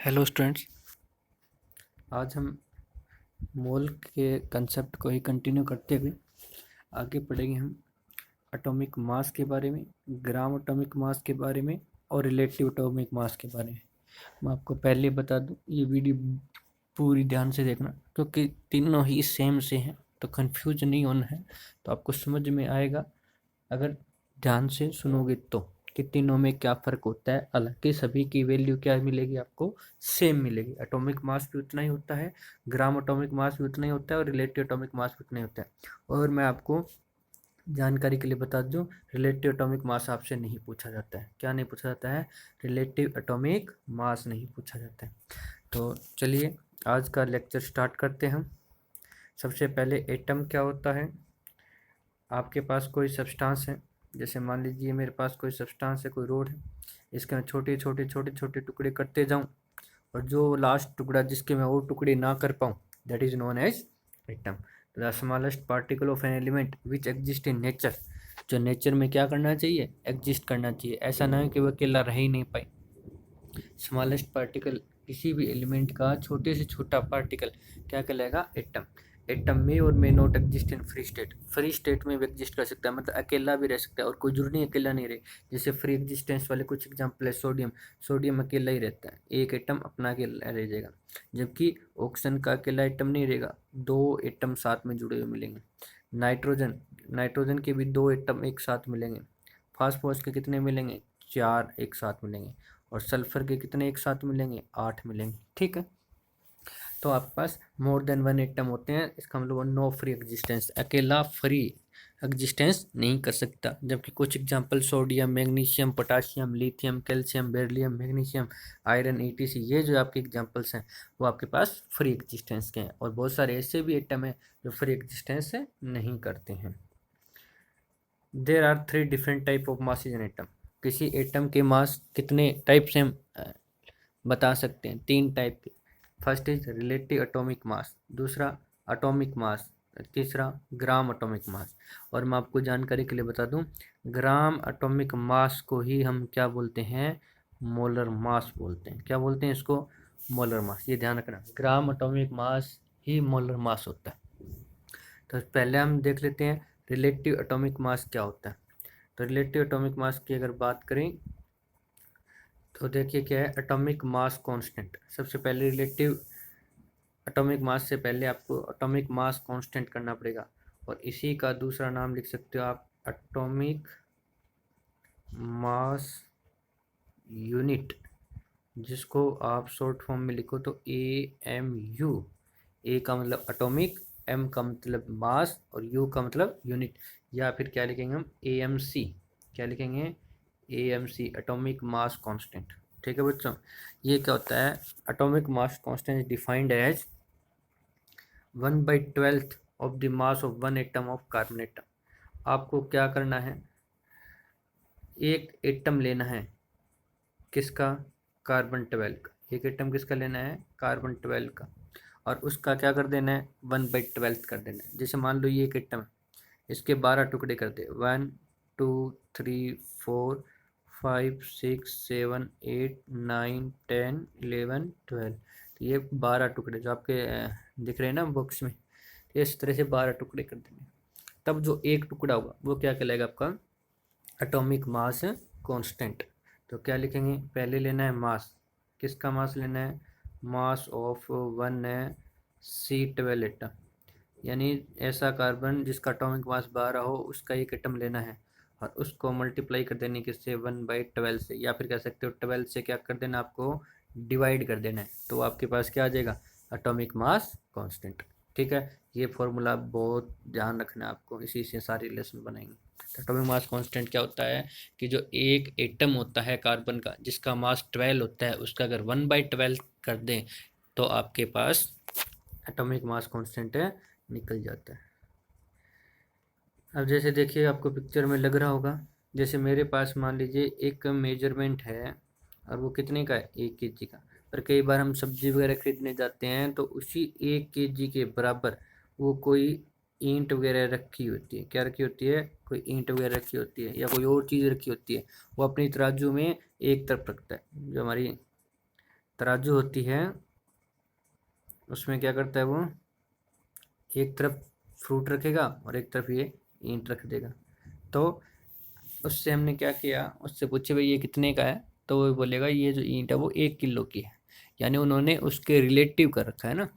Hello students. आज हम मोल के कंसेप्ट को ही कंटिन्यू करते हुए आगे पढ़ेंगे। हम एटॉमिक मास के बारे में, ग्राम एटॉमिक मास के बारे में और रिलेटिव एटॉमिक मास के बारे में। मैं आपको पहले बता दूं, ये वीडियो पूरी ध्यान से देखना क्योंकि तीनों ही सेम से हैं, तो कंफ्यूज नहीं होना है, तो आपको समझ में आएगा अगर ध्यान से सुनोगे तो कि तीनों में क्या फ़र्क होता है। हालांकि सभी की वैल्यू क्या मिलेगी, आपको सेम मिलेगी। एटॉमिक मास भी उतना ही होता है, ग्राम एटॉमिक मास भी उतना ही होता है और रिलेटिव एटॉमिक मास भी उतना ही होता है। और मैं आपको जानकारी के लिए बता दूं, रिलेटिव एटॉमिक मास आपसे नहीं पूछा जाता है। क्या नहीं पूछा जाता है? रिलेटिव एटॉमिक मास नहीं पूछा जाता है। तो चलिए आज का लेक्चर स्टार्ट करते हैं हम। सबसे पहले एटम क्या होता है। आपके पास कोई सब्सटेंस है, जैसे मान लीजिए मेरे पास कोई सब्सटेंस है, कोई रोड है, इसके मैं छोटे छोटे छोटे छोटे टुकड़े करते जाऊं और जो लास्ट टुकड़ा जिसके मैं और टुकड़े ना कर पाऊं, that is known as atom. The smallest particle of an element which exist in nature. जो नेचर में क्या करना चाहिए? एग्जिस्ट करना चाहिए। ऐसा ना है कि वो अकेला रह ही नहीं पाए। स्मॉलेस्ट पार्टिकल, किसी भी एलिमेंट का छोटे से छोटा पार्टिकल क्या कहलाएगा? एटम। एटम में और may not exist in free state. Free state में भी एग्जिस्ट कर सकता है, मतलब अकेला भी रह सकता है और कोई जरूरी नहीं अकेला नहीं रहे। जैसे फ्री एग्जिस्टेंस वाले कुछ एग्जांपल है, सोडियम। सोडियम अकेला ही रहता है, एक एटम अपना अकेला रह जाएगा। जबकि ऑक्सीजन का अकेला एटम नहीं रहेगा, दो एटम साथ में जुड़े हुए मिलेंगे। नाइट्रोजन, नाइट्रोजन के भी दो एटम एक साथ मिलेंगे। फास्फोरस के कितने मिलेंगे? चार एक साथ मिलेंगे। और सल्फर के कितने एक साथ मिलेंगे? 8 मिलेंगे। ठीक है, तो आपके पास मोर देन वन एटम होते हैं, इसका मतलब नो फ्री एग्जिस्टेंस, अकेला फ्री एग्जिस्टेंस नहीं कर सकता। जबकि कुछ example sodium, magnesium, potassium, lithium, calcium, beryllium, magnesium, iron, etc, ये जो आपके एग्जांपल्स हैं वो आपके पास फ्री एग्जिस्टेंस के हैं। और बहुत सारे ऐसे भी एटम हैं जो फ्री एग्जिस्टेंस नहीं करते हैं। There are 3 different type of masses in atom. किसी एटम के मास कितने टाइप से हम बता सकते हैं? 3 टाइप के। फर्स्ट इज रिलेटिव एटॉमिक मास, दूसरा एटॉमिक मास, तीसरा ग्राम एटॉमिक मास। और मैं आपको जानकारी के लिए बता दूं, ग्राम एटॉमिक मास को ही हम क्या बोलते हैं? मोलर मास बोलते हैं। क्या बोलते हैं इसको? Molar mass. ये ध्यान रखना, ग्राम एटॉमिक मास ही मोलर मास होता है। तो पहले हम देख लेते हैं रिलेटिव एटॉमिक मास क्या होता है। तो रिलेटिव एटॉमिक मास की अगर बात करें तो देखिए क्या है, एटॉमिक मास कांस्टेंट। सबसे पहले रिलेटिव एटॉमिक मास से पहले आपको एटॉमिक मास कांस्टेंट करना पड़ेगा, और इसी का दूसरा नाम लिख सकते हो आप एटॉमिक मास यूनिट, जिसको आप शॉर्ट फॉर्म में लिखो तो AMU। ए का मतलब एटॉमिक, एम का मतलब मास और यू का मतलब यूनिट। या फिर क्या लिखेंगे हम? AMC। क्या लिखेंगे? AMC, atomic mass constant. ठीक है बच्चों, ये क्या होता है? Atomic mass constant is defined as 1/12 of the mass of one atom of carbon atom. आपको क्या करना है? एक एटम लेना है, किसका? कार्बन 12 का। एक एटम किसका लेना है? कार्बन 12 का। और उसका क्या कर देना है? 1/12 कर देना है। जैसे मान लो ये एक एटम है, इसके 12 टुकड़े कर दे, 1 2 3 4 5 6 7 8 9 10 11 12। तो ये 12 टुकड़े जो आपके दिख रहे हैं ना बॉक्स में, इस तरह से 12 टुकड़े कर देंगे। तब जो एक टुकड़ा होगा वो क्या कहलाएगा? आपका एटॉमिक मास कांस्टेंट। तो क्या लिखेंगे? पहले लेना है मास। किसका मास लेना है? Mass of one C12 atom, यानी ऐसा कार्बन जिसका एटॉमिक मास 12 हो, उसका एक एटम लेना है और उसको मल्टीप्लाई कर देने किससे? 1/12 से। या फिर कह सकते हो 12 से क्या कर देना, आपको डिवाइड कर देना है, तो आपके पास क्या आ जाएगा? Atomic mass constant. ठीक है, ये फॉर्मूला बहुत ध्यान रखना है आपको, इसी से सारे रिलेशन बनेंगे। एटॉमिक मास कांस्टेंट क्या होता है कि जो एक एटम होता है कार्बन का, जिसका मास 12 होता है, उसका अगर 1/12 कर दें तो आपके पास एटॉमिक मास कांस्टेंट निकल जाता है। अब जैसे देखिए, आपको पिक्चर में लग रहा होगा, जैसे मेरे पास मान लीजिए एक मेजरमेंट है और वो कितने का है? 1 kg का। पर कई बार हम सब्जी वगैरह खरीदने जाते हैं तो उसी 1 kg के बराबर वो कोई ईंट वगैरह रखी होती है। क्या रखी होती है? कोई ईंट वगैरह रखी होती है या कोई और चीज़ रखी होती है। वो अपनी तराजू में एक तरफ रखता है, जो हमारी तराजू होती है, उसमें क्या करता है वो, एक तरफ फ्रूट रखेगा और एक तरफ ये ईंट रख देगा। तो उससे हमने क्या किया, उससे पूछे भाई ये कितने का है, तो वो बोलेगा ये जो ईंट है वो 1 किलो की है, यानी उन्होंने उसके रिलेटिव कर रखा है ना।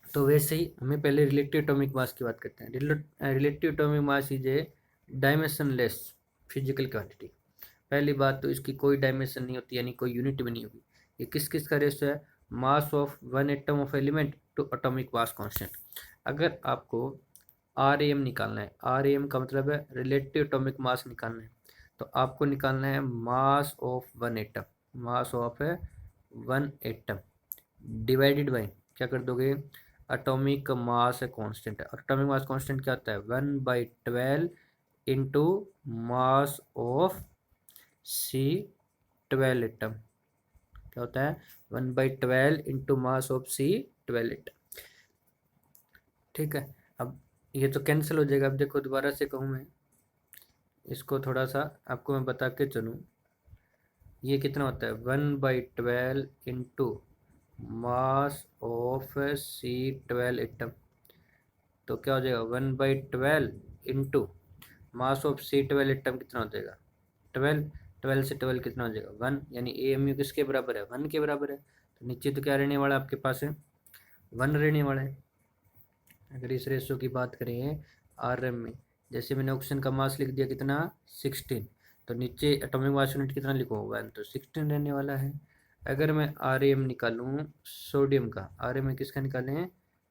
तो वैसे ही हमें पहले रिलेटिव एटॉमिक मास की बात करते हैं। Relative atomic mass is a dimensionless physical quantity. पहली बात तो इसकी कोई डायमेंशन नहीं होती, यानी कोई यूनिट भी नहीं होगी। ये किस किस का रेशियो है, mass of one atom of element to atomic mass constant. अगर आपको आर एम निकालना है, आर एम का मतलब है रिलेटिव एटॉमिक मास निकालना है, तो आपको निकालना है mass of one atom, mass of one atom divided by क्या कर दोगे, एटॉमिक मास है कांस्टेंट है, और एटॉमिक मास कांस्टेंट क्या होता है 1/12 into mass of C 12 atom. क्या होता है 1/12 into mass of C 12 atom. ठीक है, अब ये तो कैंसिल हो जाएगा। अब देखो दोबारा से कहूँ मैं, इसको थोड़ा सा आपको मैं बता के चलूँ, ये कितना होता है 1/12 into mass of C 12 atom. तो क्या हो जाएगा 1/12 into mass of C 12 atom कितना हो जाएगा 12, 12 से 12 कितना हो जाएगा 1, यानी ए एम यू किसके बराबर है 1 के बराबर है। तो नीचे तो क्या रहने वाला है आपके पास है 1 रहने वाला है। अगर इस रेशो की बात करें आर एम में, जैसे मैंने ऑक्सीजन का मास लिख दिया कितना 16, तो नीचे एटॉमिक मास यूनिट कितना लिखो 1, तो 16 रहने वाला है। अगर मैं आर एम निकालूँ सोडियम का, आर एम में किसका निकालें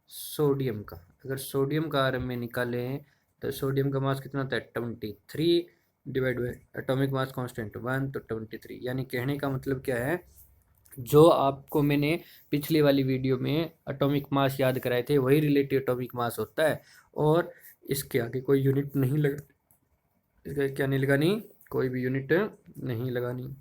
सोडियम का, अगर सोडियम का आर एम में निकालें तो सोडियम का मास कितना होता है 23 divide by atomic mass constant 1, तो 23। यानी कहने का मतलब क्या है, जो आपको मैंने पिछली वाली वीडियो में एटॉमिक मास याद कराए थे वही रिलेटिव एटॉमिक मास होता है, और इसके आगे कोई यूनिट नहीं लगा, इसका क्या नहीं लगानी, कोई भी यूनिट नहीं लगानी।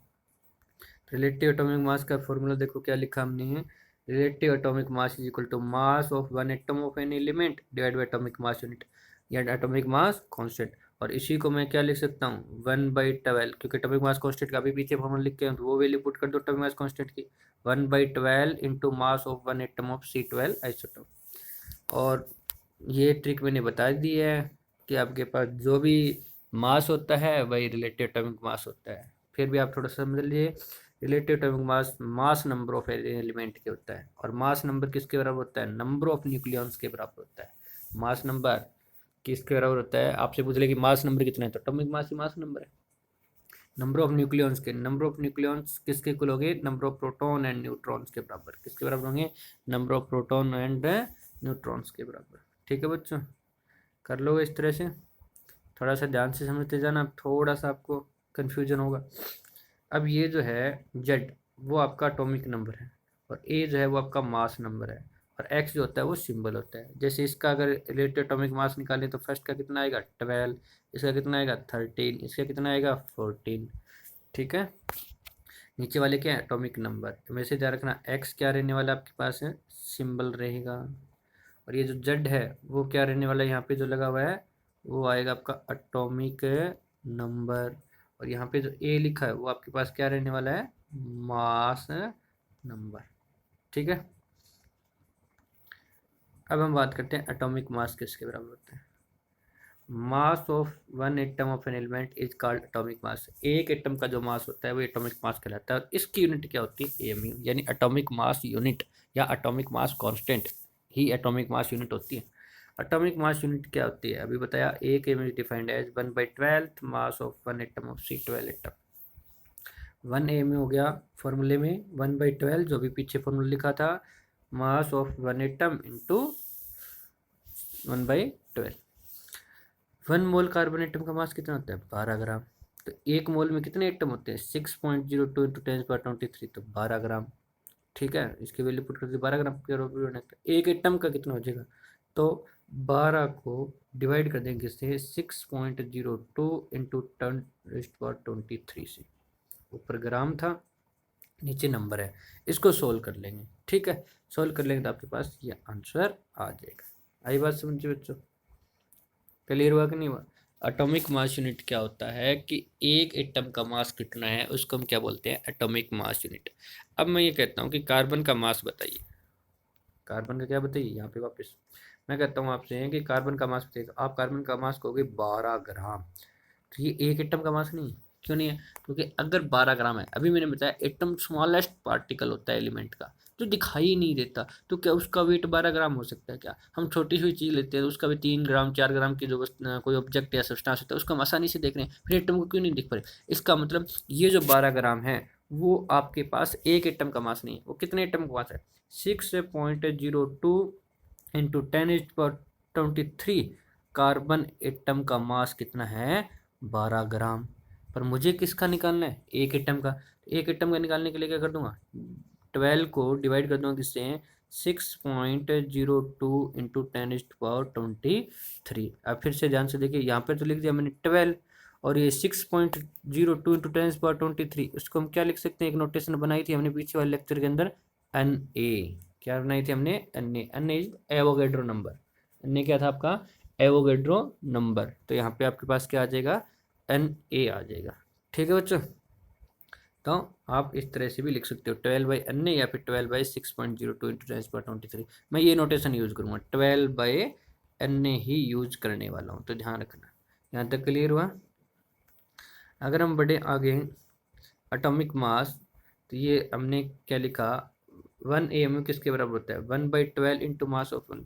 रिलेटिव एटॉमिक मास का फॉर्मूला देखो क्या लिखा हमने, relative atomic mass is equal to mass of one atom of an element divide by atomic mass unit या एटॉमिक मास कांस्टेंट। और इसी को मैं क्या लिख सकता हूँ 1/12, क्योंकि एटॉमिक मास कांस्टेंट का अभी पीछे फॉर्मूला लिख के तो वो वैल्यू पुट कर दो एटॉमिक मास कांस्टेंट की 1/12 into mass of one atom of C12 isotope. और ये ट्रिक मैंने बता दी है कि आपके पास जो भी मास होता है वही रिलेटिव एटॉमिक मास होता है। फिर भी आप थोड़ा सा समझ लीजिए, relative atomic mass mass number of element के होता है, और मास नंबर किसके बराबर होता है नंबर ऑफ न्यूक्लियॉन्स के बराबर होता है। मास नंबर किसके बराबर होता है, आपसे पूछ ले कि मास नंबर कितना है, तो एटॉमिक मास ही मास नंबर है। नंबर ऑफ न्यूक्लियॉन्स के, नंबर ऑफ न्यूक्लियॉन्स किसके इक्वल होंगे number of proton and neutrons के बराबर, किसके बराबर होंगे number of proton and neutrons के बराबर। ठीक है बच्चों, कर लो इस तरह से, थोड़ा सा ध्यान से समझते जाना, थोड़ा सा आपको कन्फ्यूजन होगा। अब ये जो है जेड वो आपका एटॉमिक नंबर है, और ए जो है वो आपका मास नंबर है, और एक्स जो होता है वो सिंबल होता है। जैसे इसका अगर रिलेटिव एटॉमिक मास निकालें तो फर्स्ट का कितना आएगा 12, इसका कितना आएगा 13, इसका कितना आएगा 14। ठीक है, नीचे वाले क्या है एटॉमिक नंबर, वैसे ध्यान रखना एक्स क्या रहने वाला आपके पास है सिंबल रहेगा, और ये जो जेड है वो क्या रहने वाला है यहाँ पे जो लगा हुआ है वो आएगा आपका एटॉमिक नंबर, और यहाँ पे जो ए लिखा है वो आपके पास क्या रहने वाला है मास नंबर। ठीक है, अब हम बात करते हैं एटॉमिक मास किसके बराबर होता है। Mass of one atom of an element is called atomic mass. एक एटम का जो मास होता है वो एटॉमिक मास कहलाता है, और इसकी यूनिट क्या होती है एमयू, यानी एटॉमिक मास यूनिट या एटॉमिक मास कांस्टेंट ही एटॉमिक मास यूनिट होती है। एटॉमिक मास यूनिट क्या होती है अभी बताया, एक M is defined as 1/12 mass of one atom of C12 atom. 1 M हो गया फॉर्मूले में 1/12, जो भी पीछे फॉर्मूला लिखा था मास of one atom into 1/12। 1 mole carbon atom का मास कितना होता है 12 ग्राम। तो 1 मोल में कितने एटम होते हैं 6.02 इंटू 10⁻23, तो 12 ग्राम। ठीक है, इसकी वैल्यू पुट कर दी 12 ग्राम के रूप में। एक एटम का कितना हो जाएगा, तो 12 को डिवाइड कर देंगे किससे 6.02 इंटू 10⁻23 से, ऊपर ग्राम था नीचे नंबर है, इसको सोल्व कर लेंगे। ठीक है, सोल्व कर लेंगे तो आपके पास ये आंसर आ जाएगा। आई बात समझिए बच्चों, क्लियर हुआ कि नहीं हुआ। एटॉमिक मास यूनिट क्या होता है कि एक एटम का मास कितना है उसको हम क्या बोलते हैं, एटॉमिक मास यूनिट। अब मैं ये कहता हूँ कि कार्बन का मास बताइए, कार्बन का क्या बताइए, यहाँ पे वापस मैं कहता हूँ आपसे कि कार्बन का मास बताइए, तो आप कार्बन का मास कहोगे 12 ग्राम। तो ये एक एटम का मास नहीं है, क्यों नहीं है, क्योंकि अगर 12 ग्राम है, अभी मैंने बताया एटम स्मॉलेस्ट पार्टिकल होता है एलिमेंट का, जो दिखाई नहीं देता, तो क्या उसका वेट 12 ग्राम हो सकता है क्या? हम छोटी सी चीज़ लेते हैं तो उसका भी 3 ग्राम 4 ग्राम की जो कोई ऑब्जेक्ट या सब्सटेंस होता है उसको हम आसानी से देख रहे हैं, फिर एटम को क्यों नहीं दिख पा रहे? इसका मतलब ये जो 12 ग्राम है वो आपके पास एक एटम का मास नहीं है, वो कितने एटम का मास है, 6.02 इंटू 10⁻23। कार्बन एटम का मास कितना है, 12 ग्राम। पर मुझे किसका निकालना है, एक एटम का। एक एटम का निकालने के लिए क्या कर दूंगा, 12 को डिवाइड कर दूंगा किससे, 6.02 इंटू 10⁻23। अब फिर से ध्यान से देखिए, यहाँ पे तो लिख दिया मैंने 12, और ये 6.02 इंटू 10⁻23, उसको हम क्या लिख सकते हैं, एक नोटेशन बनाई थी हमने पीछे वाले लेक्चर के अंदर, एन ए। क्या बनाई थी हमने, N A, N is Avogadro number. N A क्या था आपका, एवोगैड्रो नंबर। तो यहाँ पे आपके पास क्या आ जाएगा, एन ए आ जाएगा। ठीक है बच्चों, तो आप इस तरह से भी लिख सकते हो 12/n या फिर 12/6.02 इंटू 10⁻23। मैं ये नोटेशन यूज करूँगा, 12/n ही यूज करने वाला हूँ, तो ध्यान रखना। यहाँ तक क्लियर हुआ? अगर हम बढ़े आगे, एटॉमिक मास, तो ये हमने क्या लिखा, 1 AMU किसके बराबर होता है, 1/12 इंटू मास ऑफ 1।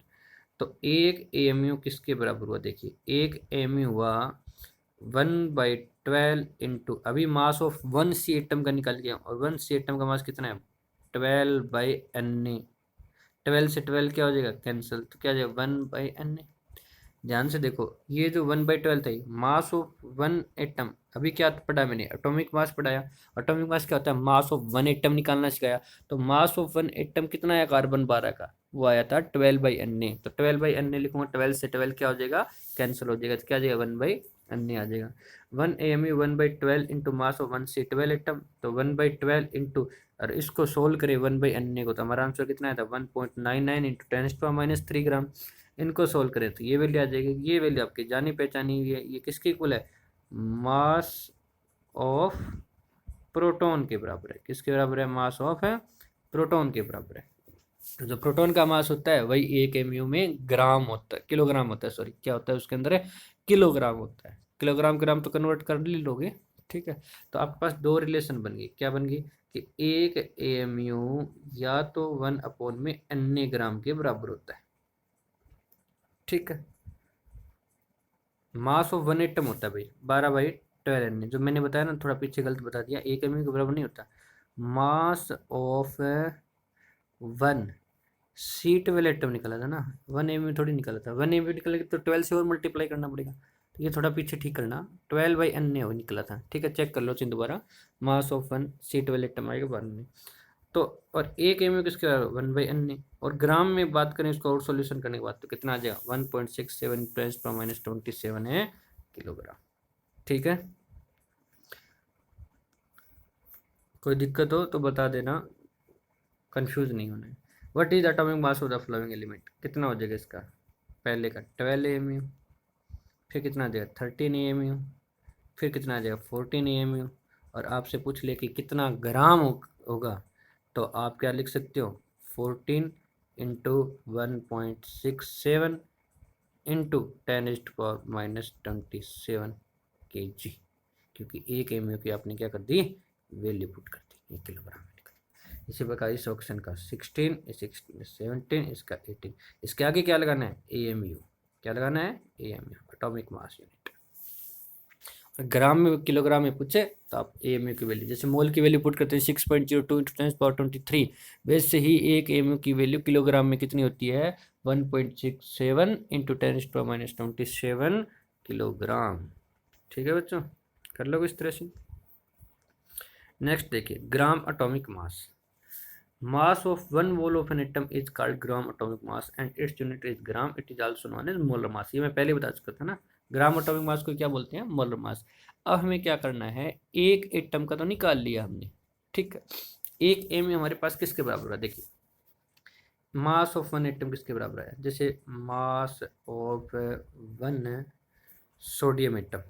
तो एक AMU किसके बराबर हुआ, देखिए एक AMU हुआ 1/12 इंटू, अभी मास ऑफ 1 C एटम का निकाल गया, और 1 C एटम का मास कितना है, 12/Na। 12 से 12 क्या हो जाएगा, कैंसिल, तो क्या हो जाएगा 1/Na। ध्यान से देखो, ये जो 1/12 था, मास ऑफ 1 एटम, अभी क्या पढ़ा मैंने, एटॉमिक मास पढ़ाया। एटॉमिक मास क्या होता है, मास ऑफ 1 एटम निकालना सिखाया। तो मास ऑफ 1 एटम कितना है, कार्बन 12 का, वो आया था 12/Na। तो 12/Na लिखूंगा, 12 से 12 क्या हो जाएगा, कैंसिल हो जाएगा, तो क्या आ जाएगा 1/Na आ जाएगा। 1 AMU 1/12 into mass of 1C 12 atom, तो 1/12 इंटू, और इसको सोल्व करें 1/Na को, तो हमारा आंसर कितना आया था, 1.99 इंटू 10⁻³ ग्राम। इनको सोल्व करें तो ये वैल्यू आ जाएगी, ये वैल्यू आपकी जानी पहचानी हुई है, ये किसके इक्वल है, मास ऑफ प्रोटॉन के बराबर है। किसके बराबर है, मास ऑफ है प्रोटॉन के बराबर है। तो जो प्रोटॉन का मास होता है वही 1 MU में ग्राम होता है, किलोग्राम होता है, सॉरी क्या होता है उसके अंदर है, किलोग्राम होता है। किलोग्राम ग्राम तो कन्वर्ट कर ले लोगे, ठीक है। तो आपके पास दो रिलेशन बन गई, क्या बन गई, कि एक AMU या तो 1/N ग्राम के बराबर होता है, ठीक है। मास ऑफ 1 एटम होता है भाई 12/12 जो मैंने बताया ना, थोड़ा पीछे गलत बता दिया, 1 MU के बराबर नहीं होता। मास ऑफ 1 C 12 एटम निकला था ना, 1 MU थोड़ी निकला था, 1 MU निकला तो 12 से और मल्टीप्लाई करना पड़ेगा, तो ये थोड़ा पीछे ठीक करना, 12/N वो निकला था, ठीक है, चेक कर लो चिन्ह दोबारा। मास ऑफ 1 C 12 एटम आएगा 1 में। तो और 1 MU किसके बराबर, 1/N। और ग्राम में बात करें इसको और सॉल्यूशन करने के बाद, तो कितना आ जाएगा, 1.67 × 10⁻27 है किलोग्राम, ठीक है। कोई दिक्कत हो तो बता देना, कंफ्यूज नहीं होना है। What is atomic mass of the flowing element, कितना हो जाएगा इसका, पहले का 12 AMU, फिर कितना आ जाएगा 13 AMU, फिर कितना आ जाएगा 14 AMU, और आपसे पूछ ले कि कितना ग्राम होगा, तो आप क्या लिख सकते हो, 14 इंटू 1.67 इंटू 10⁻27 kg, क्योंकि 1 MU की आपने क्या कर दी, वैल्यू पुट कर दी, 1 किलोग्राम। इसी प्रकार इस ऑप्शन का 16, इस 17, इसका 18, इसके आगे क्या लगाना है, AMU। क्या लगाना है, AMU, एटॉमिक मास यूनिट। ग्राम में किलोग्राम में पूछे तो आप AMU की वैल्यू, जैसे मोल की वैल्यू पुट करते हैं 6.02 इंटू 10⁻23, वैसे ही एक AMU की वैल्यू किलोग्राम में कितनी होती है, 1.67 इंटू 10⁻27 किलोग्राम। ठीक है बच्चों, कर लो इस तरह से। नेक्स्ट देखिए, gram atomic mass. Mass of one mole of an atom is called gram atomic mass and its unit is gram, it is also known as molar mass. ये मैं पहले बता चुका था ना, ग्राम एटॉमिक मास को क्या बोलते हैं, मोलर मास। अब हमें क्या करना है, एक एटम का तो निकाल लिया हमने, ठीक है। एक एम हमारे पास किसके बराबर है, देखिए मास ऑफ 1 एटम किसके बराबर है, जैसे मास ऑफ 1 सोडियम एटम,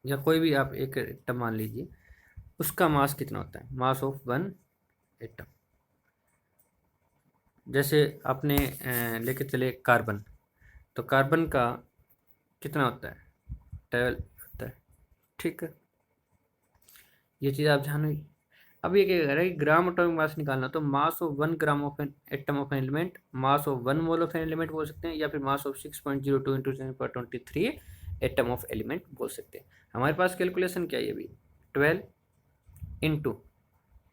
या कोई भी आप एक एटम मान लीजिए, उसका मास कितना होता है, मास ऑफ वन एटम। जैसे आपने लेके चले कार्बन, तो कार्बन का कितना होता है, 12 होता है, ठीक है। ये चीज़ आप जानो। अब ये क्या कह रहा है कि ग्राम एटॉमिक मास निकालना, तो mass of 1 gram of an atom of an element, mass of 1 mole of an element बोल सकते हैं, या फिर mass of 6.02 into 10⁻23 atom of element बोल सकते हैं। हमारे पास कैलकुलेशन क्या है अभी, 12 into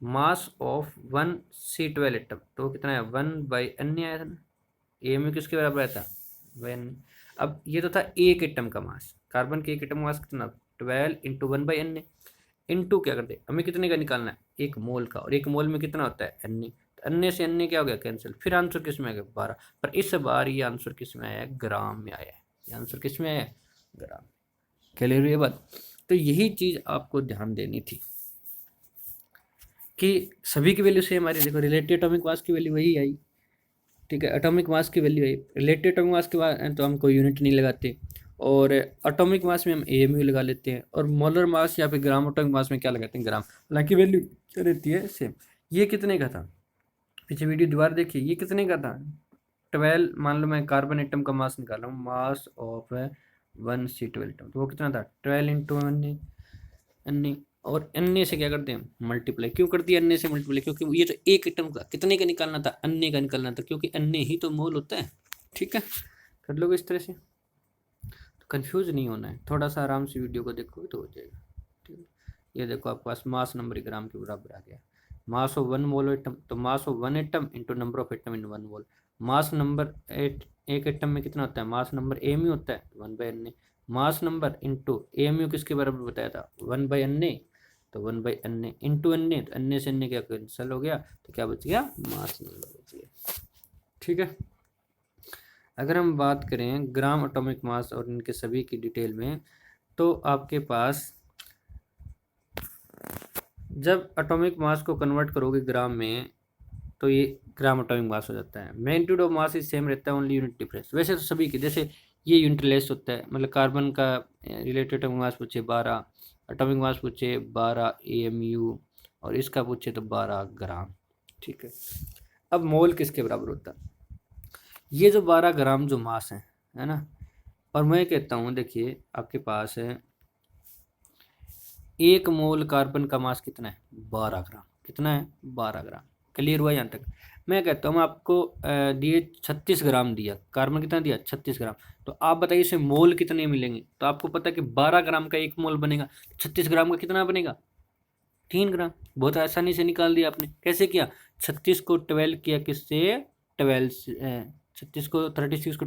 mass of 1C12 atom, तो कितना है 1/n आया था ना, ए में किसके बराबर आया था, वन। अब ये तो था एक एटम का मास, कार्बन के एक एटम का मास कितना, 12 इंटू 1/n, इंटू क्या करते हैं, हमें कितने का निकालना है, एक मोल का, और एक मोल में कितना होता है, एन। तो अन्य से अन्य क्या हो गया, कैंसिल, फिर आंसर किस में आ गया, 12। पर इस बार ये आंसर किस में आया है, ग्राम में आया है। ये आंसर किस में आया है, ग्राम। क्लियर हुई ये बात। तो यही चीज आपको ध्यान देनी थी कि सभी की वैल्यू सेम आ रही है। देखो रिलेटिव एटॉमिक मास की वैल्यू वही आई, ठीक है, एटॉमिक मास की वैल्यू आई। रिलेटिव एटॉमिक मास के बाद तो हम कोई यूनिट नहीं लगाते, और एटॉमिक मास में हम एएमयू लगा लेते हैं, और मोलर मास या फिर ग्राम एटॉमिक मास में क्या लगाते हैं, ग्राम। हालांकि वैल्यू क्या रहती है, सेम। ये कितने का था, पीछे वीडियो दोबारा देखिए, ये कितने का था, 12। मान लो मैं कार्बन एटम का मास निकाल रहा हूँ, मास ऑफ 1C12 एटम, तो वो कितना था, 12 इंटू अन्य, और अन्य से क्या करते हैं, मल्टीप्लाई। क्यों कर दिया अन्य से मल्टीप्लाई, क्योंकि ये तो एक एटम का कितने का निकालना था, अन्य का निकालना था, क्योंकि अन्य ही तो मोल होता है, ठीक है। कर लोगे इस तरह से, तो कंफ्यूज नहीं होना है, थोड़ा सा आराम से वीडियो को देखोगे तो हो जाएगा, ठीक है। ये देखो आपके पास मास नंबर ग्राम के बराबर आ गया, मास ऑफ 1 मोल एटम, तो mass of 1 atom into number of atom in 1 mole. Mass number एक एटम में कितना होता है, मास नंबर एम होता है 1/n। Mass number into M किसके बराबर बताया था, 1/n, तो 1/n इंटू n, तो n से n क्या कैंसिल हो गया, तो क्या बच गया, मास नंबर बच गया, ठीक है। अगर हम बात करें ग्राम एटॉमिक मास और इनके सभी की डिटेल में, तो आपके पास जब एटॉमिक मास को कन्वर्ट करोगे ग्राम में, तो ये ग्राम एटॉमिक मास हो जाता है। Magnitude of mass is same रहता है, ओनली यूनिट डिफरेंस। वैसे तो सभी की, जैसे ये यूनिट लेस होता है, मतलब कार्बन का रिलेटेड एटॉमिक मास पूछे 12, एटॉमिक मास पूछे 12 AMU, और इसका पूछे तो 12 ग्राम, ठीक है। अब मोल किसके बराबर होता है, ये जो 12 ग्राम जो मास है ना, और मैं कहता हूँ देखिए आपके पास है 1 मोल कार्बन का मास कितना है, 12 ग्राम, कितना है, 12 ग्राम। क्लियर हुआ यहाँ तक। मैं कहता हूँ आपको दिए 36 ग्राम दिया, कार्बन कितना दिया, 36 ग्राम। तो आप बताइए इसे मोल कितने मिलेंगे, तो आपको पता है कि 12 ग्राम का 1 मोल बनेगा, 36 ग्राम का कितना बनेगा, 3 ग्राम। बहुत आसानी से निकाल दिया आपने। कैसे किया, 36 को 12 किया किससे, 12 से 36 को 36 को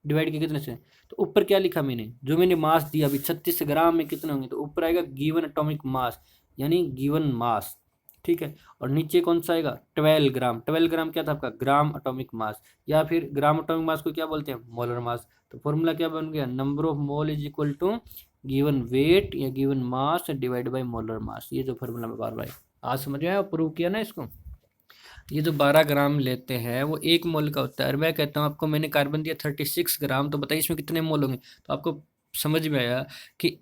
डिवाइड किया कितने से, तो ऊपर क्या लिखा मैंने, जो मैंने मास दिया अभी 36 ग्राम में कितने होंगे, तो ऊपर आएगा गिवन एटॉमिक मास, यानी गिवन मास, ठीक है। और नीचे कौन सा आएगा, 12 ग्राम। 12 ग्राम क्या था आपका, ग्राम एटॉमिक मास, या फिर ग्राम एटॉमिक मास को क्या बोलते हैं, मोलर मास। तो फॉर्मूला क्या बन गया, number of mole is equal to given weight या given mass divide by molar mass. ये जो फॉर्मूला में बार बार आज समझ में आया, प्रूव किया ना इसको। ये जो 12 ग्राम लेते हैं वो 1 मोल का होता है, और मैं कहता हूँ आपको मैंने कार्बन दिया 36 ग्राम, तो बताइए इसमें कितने मोल होंगे। तो आपको समझ में आया कि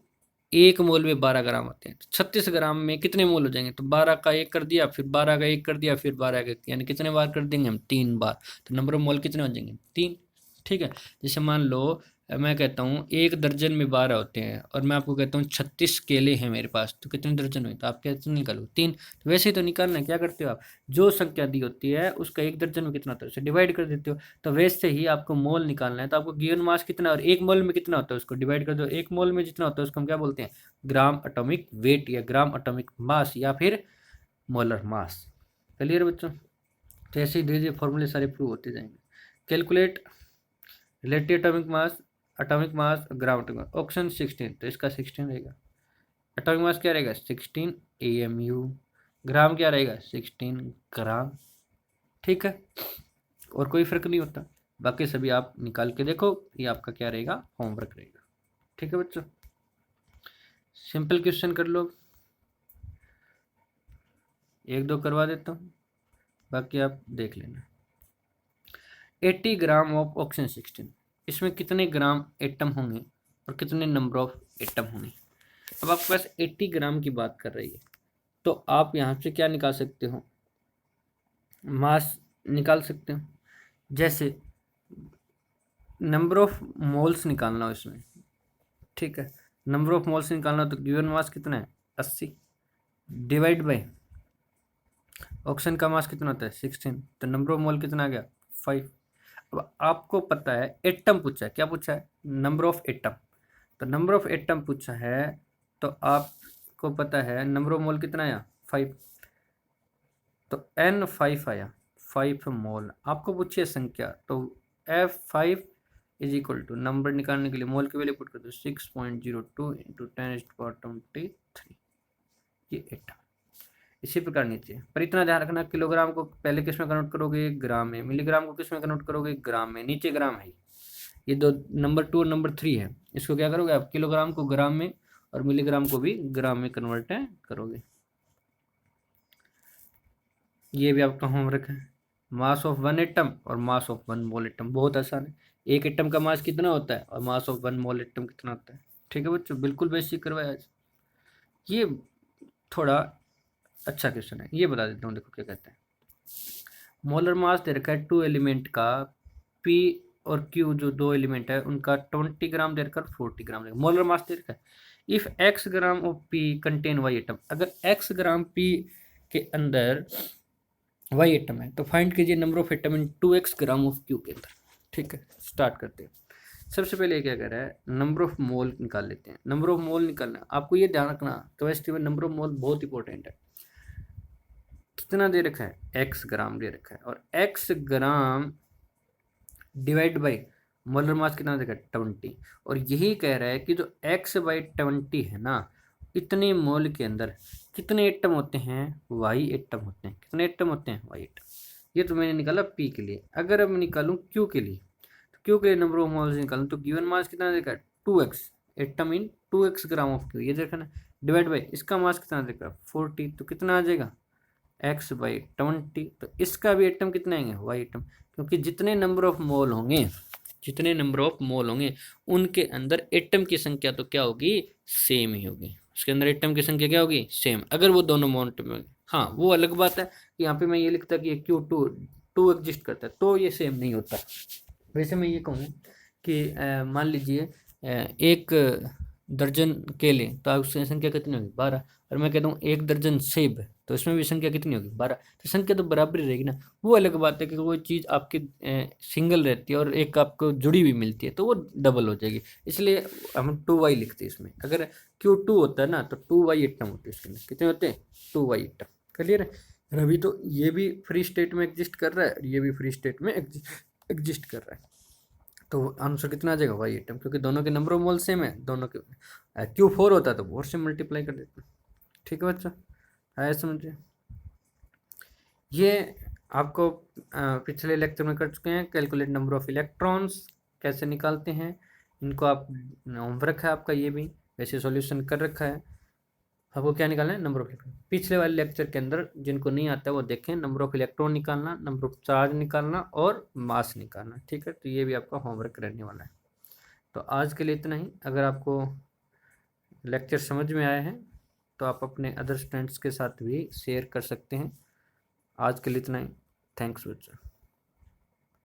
1 मोल में 12 ग्राम होते हैं, तो 36 ग्राम में कितने मोल हो जाएंगे, तो 12 का 1 कर दिया, फिर 12 का 1 कर दिया, फिर 12 का 1, यानी कितने बार कर देंगे हम, 3 बार। तो नंबर ऑफ मोल कितने हो जाएंगे, 3, ठीक है। जैसे मान लो मैं कहता हूँ 1 दर्जन में 12 होते हैं, और मैं आपको कहता हूँ 36 केले हैं मेरे पास, तो कितने दर्जन हुए, तो आप कैसे निकालो, 3। तो वैसे ही तो निकालना है, क्या करते हो आप, जो संख्या दी होती है उसका 1 दर्जन में कितना होता है उसे डिवाइड कर देते हो। तो वैसे ही आपको मोल निकालना है, तो आपको गिवन मास कितना, और 1 मोल में कितना होता है उसको डिवाइड कर दो। 1 मोल में जितना होता है उसको हम क्या बोलते हैं, ग्राम एटॉमिक वेट या ग्राम एटॉमिक मास या फिर मोलर मास। क्लियर बच्चों। तो ऐसे ही धीरे धीरे फॉर्मूले सारे प्रूव होते जाएंगे। कैलकुलेट रिलेटिव एटॉमिक मास ग्राम एटॉमिक मास, ऑप्शन 16, तो इसका 16 रहेगा। एटॉमिक मास क्या रहेगा, 16 AMU, ग्राम क्या रहेगा, 16 ग्राम, ठीक है। और कोई फर्क नहीं होता, बाकी सभी आप निकाल के देखो, ये आपका क्या रहेगा, होमवर्क रहेगा, ठीक है बच्चों। सिंपल क्वेश्चन कर लो, 1-2 करवा देता हूँ, बाकी आप देख लेना। 80 ग्राम ऑफ ऑक्सीजन 16, इसमें कितने ग्राम एटम होंगे और कितने नंबर ऑफ एटम होंगे। अब आपके पास 80 ग्राम की बात कर रही है, तो आप यहाँ से क्या निकाल सकते हो, मास निकाल सकते हो। जैसे नंबर ऑफ मोल्स निकालना हो इसमें, ठीक है, नंबर ऑफ मोल्स निकालना, तो गिवन मास कितना है 80 डिवाइड बाय ऑक्सीजन का मास कितना होता है 16, तो नंबर ऑफ मोल कितना आ गया 5। अब आपको पता है एटम पूछा है, क्या पूछा है, नंबर ऑफ एटम, तो नंबर ऑफ एटम पूछा है, तो आपको पता है नंबर ऑफ मोल कितना आया 5, तो N5 आया 5 मोल। आपको पूछिए संख्या, तो F5 is equal to, number निकालने के लिए मोल की वैल्यू पुट कर दो 6.02 इंटू 10⁻23, ये एटम। इसी प्रकार नीचे, पर इतना ध्यान रखना किलोग्राम को पहले किस में कन्वर्ट करोगे ग्राम में, मिलीग्राम को किस में कन्वर्ट करोगे ग्राम में, नीचे ग्राम है, ये दो नंबर 2 और नंबर 3 है, इसको क्या करोगे आप किलोग्राम को ग्राम में और मिलीग्राम को भी ग्राम में कन्वर्ट करोगे। ये भी आपका होमवर्क है, मास ऑफ 1 एटम और मास ऑफ 1 मोल एटम, बहुत आसान है। एक एटम का मास कितना होता है और मास ऑफ 1 मोल एटम कितना होता है, ठीक है बच्चों, बिल्कुल बेसिक करवाया आज। ये थोड़ा अच्छा क्वेश्चन है, ये बता देता हूँ, देखो क्या कहते हैं। मोलर मास दे रखा है 2 एलिमेंट का, पी और क्यू जो 2 एलिमेंट है उनका 20 ग्राम दे रखा है, 40 ग्राम दे रखा है, मोलर मास दे रखा है। If x gram of P contain Y atom, अगर एक्स ग्राम पी के अंदर वाई एटम है, तो फाइंड कीजिए number of atom in 2x gram of Q के अंदर। ठीक है, स्टार्ट करते हैं। सबसे पहले क्या कह रहा है, नंबर ऑफ मोल निकाल लेते हैं। नंबर ऑफ मोल निकालना, आपको ये ध्यान रखना, केमिस्ट्री में नंबर ऑफ मोल बहुत इंपॉर्टेंट है। कितना दे रखा है, एक्स ग्राम दे रखा है, और x gram divide by molar mass कितना देखा 20, और यही कह रहा है कि जो x/20 है ना, इतने मोल के अंदर कितने एटम होते हैं, वाई एटम होते हैं। कितने एटम होते हैं, वाई एटम। ये तो मैंने निकाला पी के लिए। अगर अब निकालूं क्यू के लिए, तो क्यू के लिए नंबर ऑफ मोल्स निकालूं, तो गिवन मास कितना देखा 2x, atom in 2x gram of Q, ये देखा ना, डिवाइड बाई इसका मास कितना देखा 40, तो कितना आ जाएगा x/20, तो इसका भी एटम कितने आएंगे, वाई एटम, क्योंकि जितने नंबर ऑफ मोल होंगे, जितने नंबर ऑफ मोल होंगे उनके अंदर एटम की संख्या तो क्या होगी, सेम ही होगी। उसके अंदर एटम की संख्या क्या होगी, सेम, अगर वो दोनों मोल में। हाँ, वो अलग बात है कि यहाँ पे मैं ये लिखता कि Q2 एग्जिस्ट करता है, तो ये सेम नहीं होता। वैसे मैं ये कहूँ कि मान लीजिए एक दर्जन केले, तो उसकी संख्या कितनी होगी 12, और मैं कहता हूँ एक दर्जन सेब, तो इसमें भी संख्या कितनी होगी 12, तो संख्या तो बराबर ही रहेगी ना। वो अलग बात है कि वो चीज़ आपकी सिंगल रहती है और एक आपको जुड़ी हुई मिलती है, तो वो डबल हो जाएगी, इसलिए हम 2y लिखते हैं इसमें। अगर Q2 होता है ना, तो 2y एटम होते हैं इसके अंदर, कितने होते हैं 2y एटम। क्लियर है। अभी तो ये भी फ्री स्टेट में एग्जिस्ट कर रहा है और ये भी फ्री स्टेट में एग्जिस्ट कर रहा है, तो आंसर कितना आ जाएगा वाई एटम, क्योंकि दोनों के नंबर ऑफ मोल सेम है, दोनों के। Q4 होता है तो 4 से मल्टीप्लाई कर देते हैं। ठीक है बच्चों, आया समझिए। ये आपको पिछले लेक्चर में कर चुके हैं, कैलकुलेट नंबर ऑफ इलेक्ट्रॉन्स कैसे निकालते हैं, इनको आप होमवर्क है आपका, ये भी वैसे सॉल्यूशन कर रखा है। आपको क्या निकालना है, नंबर ऑफ इलेक्ट्रॉन। पिछले वाले लेक्चर के अंदर जिनको नहीं आता है वो देखें, नंबर ऑफ इलेक्ट्रॉन निकालना, नंबर ऑफ चार्ज निकालना और मास निकालना। ठीक है, तो ये भी आपका होमवर्क रहने वाला है। तो आज के लिए इतना ही। अगर आपको लेक्चर समझ में आए हैं तो आप अपने अदर स्टूडेंट्स के साथ भी शेयर कर सकते हैं। आज के लिए इतना ही। थैंक्स बच्चों।